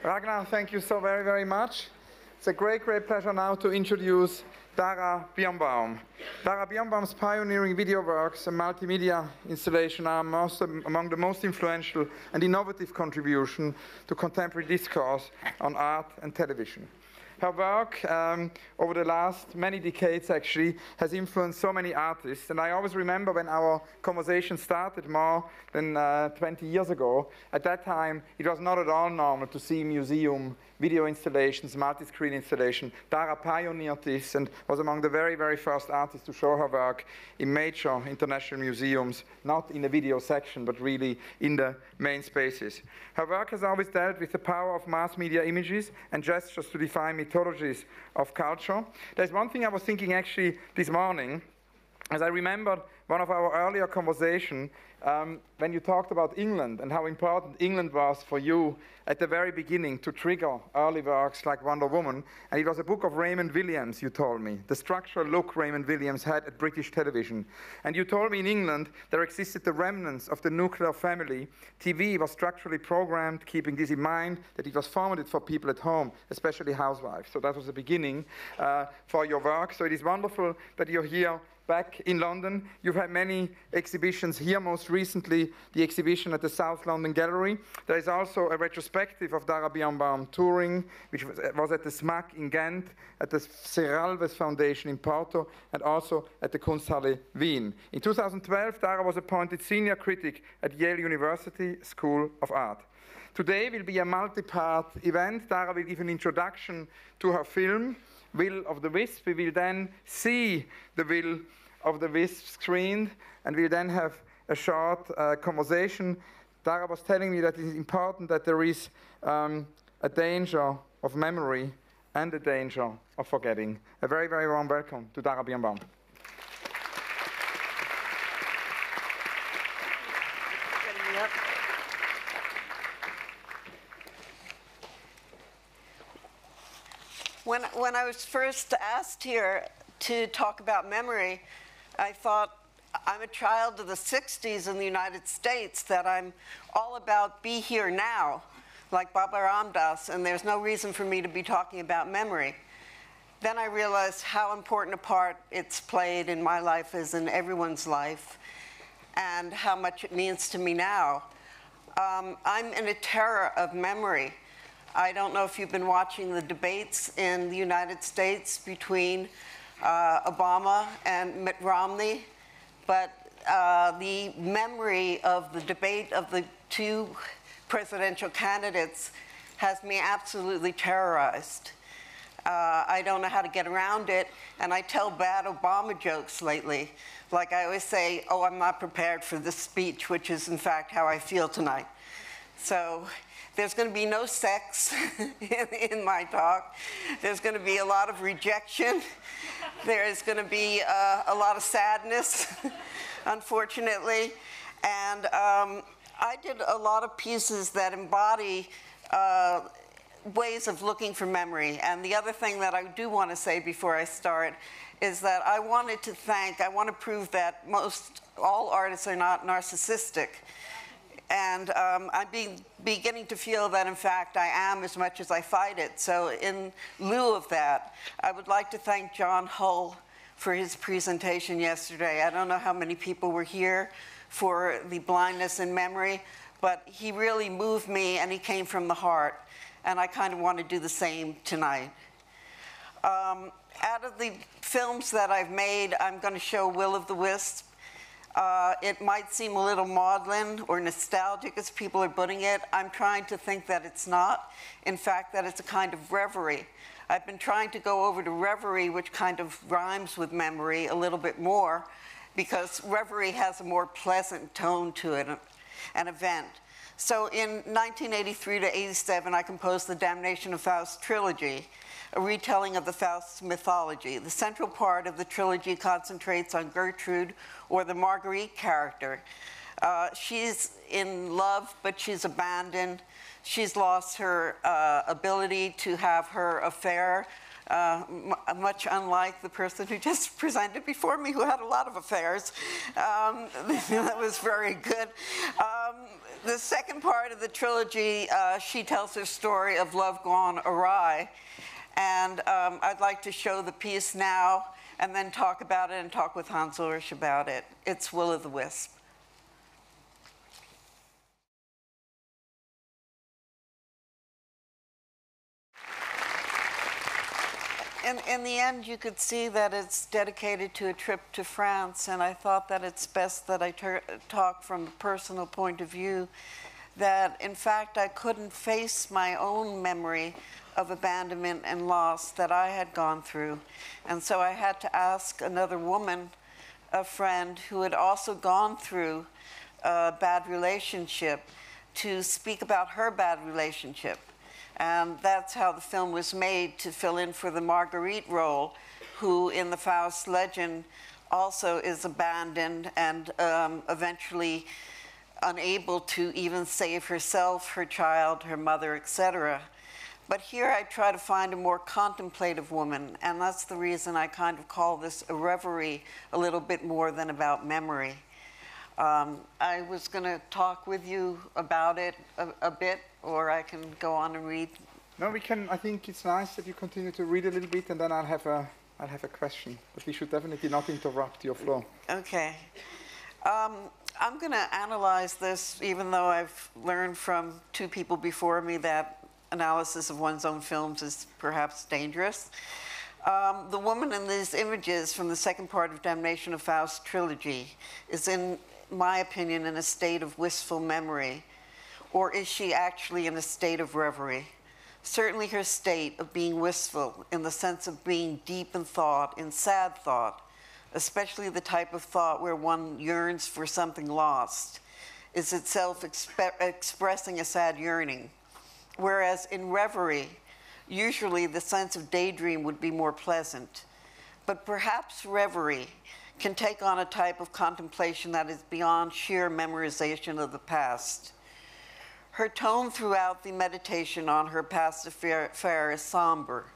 Ragnar, thank you so very, very much. It's a great, great pleasure now to introduce Dara Birnbaum. Dara Birnbaum's pioneering video works and multimedia installation are among the most influential and innovative contributions to contemporary discourse on art and television. Her work over the last many decades actually has influenced so many artists, and I always remember when our conversation started more than 20 years ago. At that time it was not at all normal to see museum video installations, multi-screen installation. Dara pioneered this and was among the very, very first artists to show her work in major international museums, not in the video section, but really in the main spaces. Her work has always dealt with the power of mass media images and gestures to define mythologies of culture. There's one thing I was thinking actually this morning, as I remembered one of our earlier conversations, when you talked about England and how important England was for you at the very beginning to trigger early works like Wonder Woman. And it was a book of Raymond Williams, you told me, the structural look Raymond Williams had at British television. And you told me in England there existed the remnants of the nuclear family. TV was structurally programmed, keeping this in mind, that it was formative for people at home, especially housewives. So that was the beginning for your work. So it is wonderful that you're here back in London. You've had many exhibitions here, most recently the exhibition at the South London Gallery. There is also a retrospective of Dara Birnbaum touring, which was at the SMAC in Ghent, at the Serralves Foundation in Porto, and also at the Kunsthalle Wien. In 2012, Dara was appointed senior critic at Yale University School of Art. Today will be a multi-part event. Dara will give an introduction to her film, Will of the Wisp. We will then see the Will of the Wisp screened, and we'll then have a short conversation. Dara was telling me that it is important that there is a danger of memory and a danger of forgetting. A very, very warm welcome to Dara Birnbaum. When I was first asked here to talk about memory, I thought I'm a child of the 60s in the United States, that I'm all about be here now, like Baba Ram Dass, and there's no reason for me to be talking about memory. Then I realized how important a part it's played in my life as in everyone's life, and how much it means to me now. I'm in a terror of memory. I don't know if you've been watching the debates in the United States between Obama and Mitt Romney, but the memory of the debate of the two presidential candidates has me absolutely terrorized. I don't know how to get around it, and I tell bad Obama jokes lately. Like I always say, oh, I'm not prepared for this speech, which is in fact how I feel tonight. So there's going to be no sex in my talk. There's going to be a lot of rejection. There is going to be a lot of sadness, unfortunately. And I did a lot of pieces that embody ways of looking for memory. And the other thing that I do want to say before I start is that I want to prove that all artists are not narcissistic. And I'm beginning to feel that, in fact, I am as much as I fight it. So in lieu of that, I would like to thank John Hull for his presentation yesterday. I don't know how many people were here for the blindness in memory, but he really moved me, and he came from the heart. And I kind of want to do the same tonight. Out of the films that I've made, I'm going to show Will of the Wisp. It might seem a little maudlin or nostalgic as people are putting it. I'm trying to think that it's not. In fact, that it's a kind of reverie. I've been trying to go over to reverie, which kind of rhymes with memory a little bit more, because reverie has a more pleasant tone to it, an event. So in 1983 to 87, I composed the Damnation of Faust trilogy, a retelling of the Faust mythology. The central part of the trilogy concentrates on Gertrude, or the Marguerite character. She's in love, but she's abandoned. She's lost her ability to have her affair much unlike the person who just presented before me, who had a lot of affairs. That was very good. The second part of the trilogy, she tells her story of love gone awry. And I'd like to show the piece now and then talk about it and talk with Hans Ulrich about it. It's Will-o'-the-Wisp. In the end, you could see that it's dedicated to a trip to France, and I thought that it's best that I talk from a personal point of view, that in fact I couldn't face my own memory of abandonment and loss that I had gone through. And so I had to ask another woman, a friend who had also gone through a bad relationship, to speak about her bad relationship. And that's how the film was made, to fill in for the Marguerite role, who in the Faust legend also is abandoned and eventually unable to even save herself, her child, her mother, etc. But here I try to find a more contemplative woman, and that's the reason I kind of call this a reverie a little bit more than about memory. I was going to talk with you about it a bit, or I can go on and read. No, we can. I think it's nice that you continue to read a little bit, and then I'll have a question. But we should definitely not interrupt your flow. Okay. I'm going to analyze this, even though I've learned from two people before me that analysis of one's own films is perhaps dangerous. The woman in these images from the second part of Damnation of Faust trilogy is, in my opinion, in a state of wistful memory. Or is she actually in a state of reverie? Certainly her state of being wistful, in the sense of being deep in thought, in sad thought, especially the type of thought where one yearns for something lost, is itself expressing a sad yearning. Whereas in reverie, usually the sense of daydream would be more pleasant. But perhaps reverie can take on a type of contemplation that is beyond sheer memorization of the past. Her tone throughout the meditation on her past affair is somber.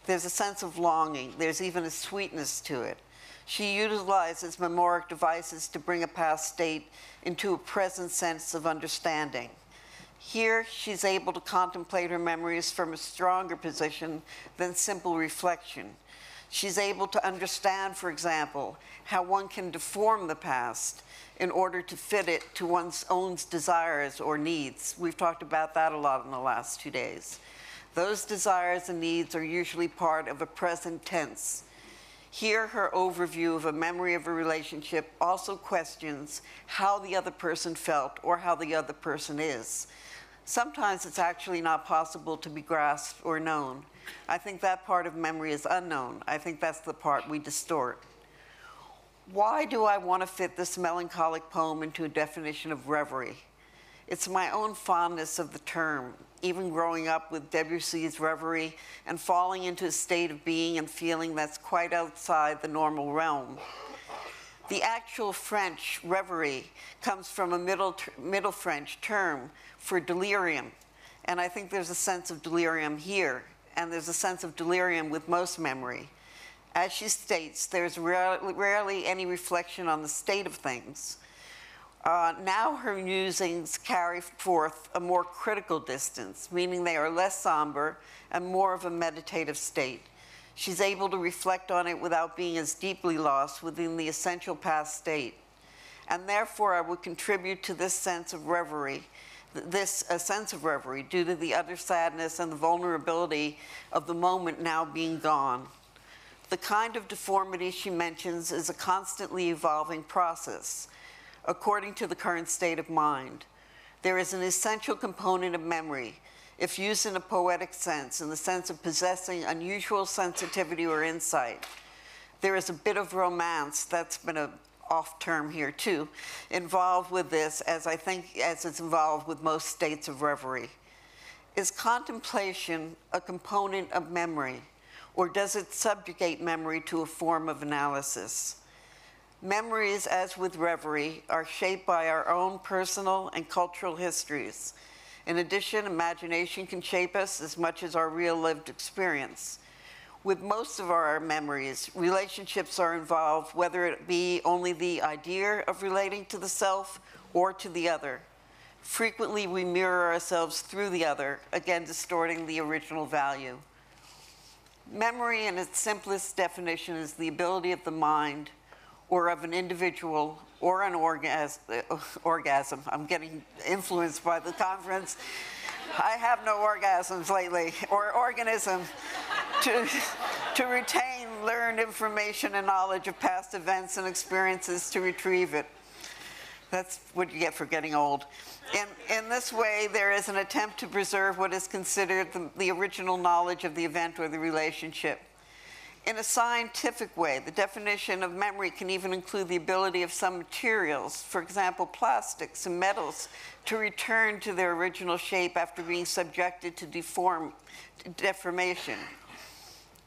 There's a sense of longing. There's even a sweetness to it. She utilizes memoric devices to bring a past state into a present sense of understanding. Here, she's able to contemplate her memories from a stronger position than simple reflection. She's able to understand, for example, how one can deform the past in order to fit it to one's own desires or needs. We've talked about that a lot in the last 2 days. Those desires and needs are usually part of a present tense. Here, her overview of a memory of a relationship also questions how the other person felt or how the other person is. Sometimes it's actually not possible to be grasped or known. I think that part of memory is unknown. I think that's the part we distort. Why do I want to fit this melancholic poem into a definition of reverie? It's my own fondness of the term, even growing up with Debussy's Reverie and falling into a state of being and feeling that's quite outside the normal realm. The actual French reverie comes from a Middle French term for delirium, and I think there's a sense of delirium here, and there's a sense of delirium with most memory. As she states, there's rarely any reflection on the state of things. Now her musings carry forth a more critical distance, meaning they are less somber and more of a meditative state. She's able to reflect on it without being as deeply lost within the essential past state. And therefore, I would contribute to this sense of reverie, due to the utter sadness and the vulnerability of the moment now being gone. The kind of deformity she mentions is a constantly evolving process, according to the current state of mind. There is an essential component of memory, if used in a poetic sense, in the sense of possessing unusual sensitivity or insight. There is a bit of romance, that's been an off term here too, involved with this, as it's involved with most states of reverie. Is contemplation a component of memory, or does it subjugate memory to a form of analysis? Memories, as with reverie, are shaped by our own personal and cultural histories. In addition, imagination can shape us as much as our real lived experience. With most of our memories, relationships are involved, whether it be only the idea of relating to the self or to the other. Frequently, we mirror ourselves through the other, again distorting the original value. Memory, in its simplest definition, is the ability of the mind or of an individual or an orgasm. I'm getting influenced by the conference. I have no orgasms lately, or organism, to retain learned information and knowledge of past events and experiences to retrieve it. That's what you get for getting old. In this way, there is an attempt to preserve what is considered the original knowledge of the event or the relationship. In a scientific way, the definition of memory can even include the ability of some materials, for example, plastics and metals, to return to their original shape after being subjected to deformation.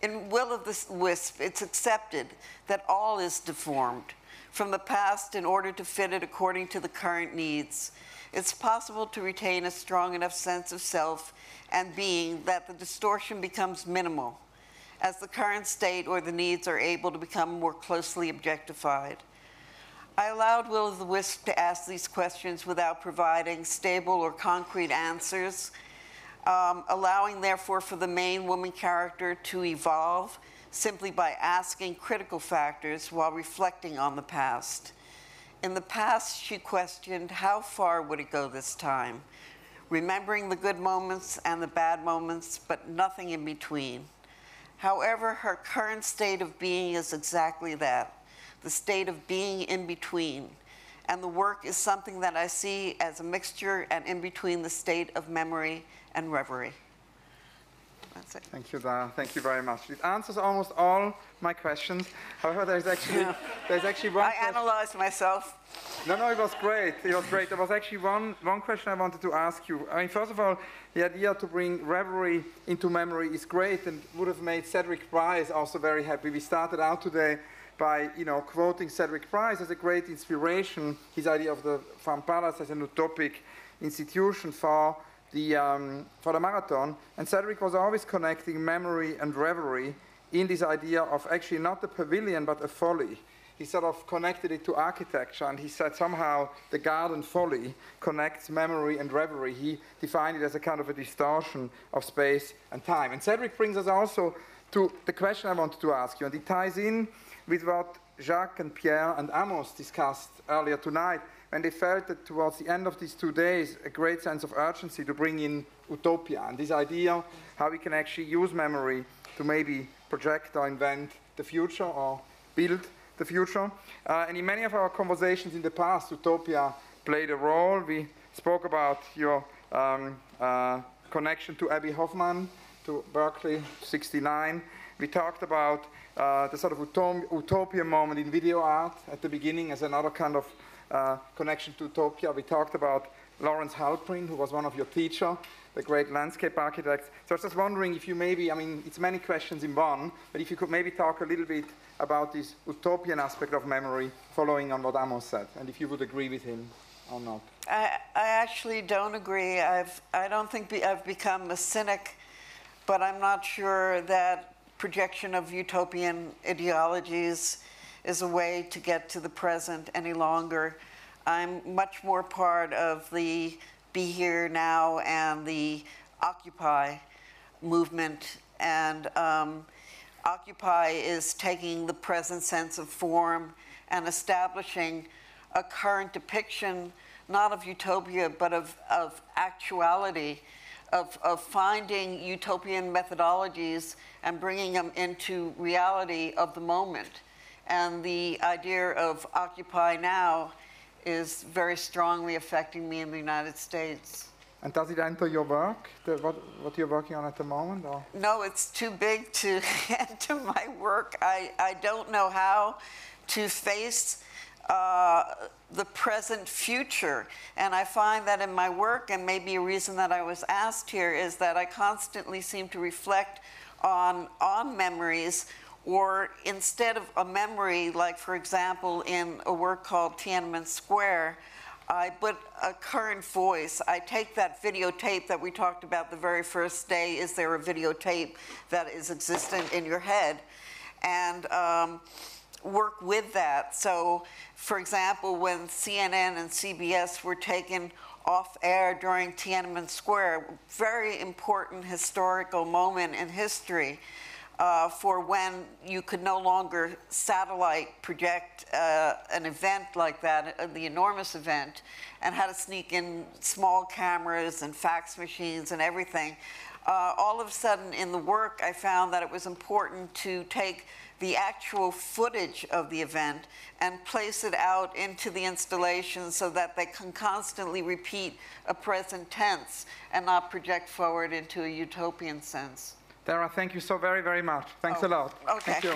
In Will of the Wisp, it's accepted that all is deformed from the past in order to fit it according to the current needs. It's possible to retain a strong enough sense of self and being that the distortion becomes minimal, as the current state or the needs are able to become more closely objectified. I allowed Will of the Wisp to ask these questions without providing stable or concrete answers, allowing therefore for the main woman character to evolve simply by asking critical factors while reflecting on the past. In the past, she questioned how far would it go this time, remembering the good moments and the bad moments, but nothing in between. However, her current state of being is exactly that, the state of being in between. And the work is something that I see as a mixture and in between the state of memory and reverie. That's it. Thank you, Dara. Thank you very much. It answers almost all my questions. However, there's actually one I analyzed myself. No, it was great. It was great. There was actually one question I wanted to ask you. I mean, first of all, the idea to bring reverie into memory is great and would have made Cedric Price also very happy. We started out today by, quoting Cedric Price as a great inspiration, his idea of the Farm Palace as an utopic institution for the marathon. And Cedric was always connecting memory and reverie in this idea of actually not the pavilion, but a folly. He sort of connected it to architecture, and he said somehow the garden folly connects memory and reverie. He defined it as a kind of a distortion of space and time. And Cedric brings us also to the question I wanted to ask you, and it ties in with what Jacques and Pierre and Amos discussed earlier tonight, when they felt that towards the end of these 2 days, a great sense of urgency to bring in utopia, and this idea how we can actually use memory to maybe project or invent the future or build the future. And in many of our conversations in the past, utopia played a role. We spoke about your connection to Abbie Hoffman, to Berkeley 69. We talked about the sort of utopia moment in video art at the beginning as another kind of connection to utopia. We talked about Lawrence Halprin, who was one of your teachers, the great landscape architect. So I was just wondering if you maybe, I mean, it's many questions in one, but if you could maybe talk a little bit about this utopian aspect of memory, following on what Amos said, and if you would agree with him or not. I actually don't agree. I don't think I've become a cynic, but I'm not sure that projection of utopian ideologies is a way to get to the present any longer. I'm much more part of the Be Here Now and the Occupy movement. And Occupy is taking the present sense of form and establishing a current depiction, not of utopia, but of actuality, of finding utopian methodologies and bringing them into reality of the moment. And the idea of Occupy Now is very strongly affecting me in the United States. And does it enter your work, what you're working on at the moment? Or? No, it's too big to enter my work. I don't know how to face the present future. And I find that in my work, and maybe a reason that I was asked here, is that I constantly seem to reflect on memories, or instead of a memory, like for example in a work called Tiananmen Square, I put a current voice. I take that videotape that we talked about the very first day. Is there a videotape that is existent in your head? And work with that. So, for example, when CNN and CBS were taken off air during Tiananmen Square, very important historical moment in history. For when you could no longer satellite project an event like that, the enormous event, and had to sneak in small cameras and fax machines and everything. All of a sudden in the work, I found that it was important to take the actual footage of the event and place it out into the installation so that they can constantly repeat a present tense and not project forward into a utopian sense. Dara, thank you so very, very much. Thanks a lot. Okay. Thank you.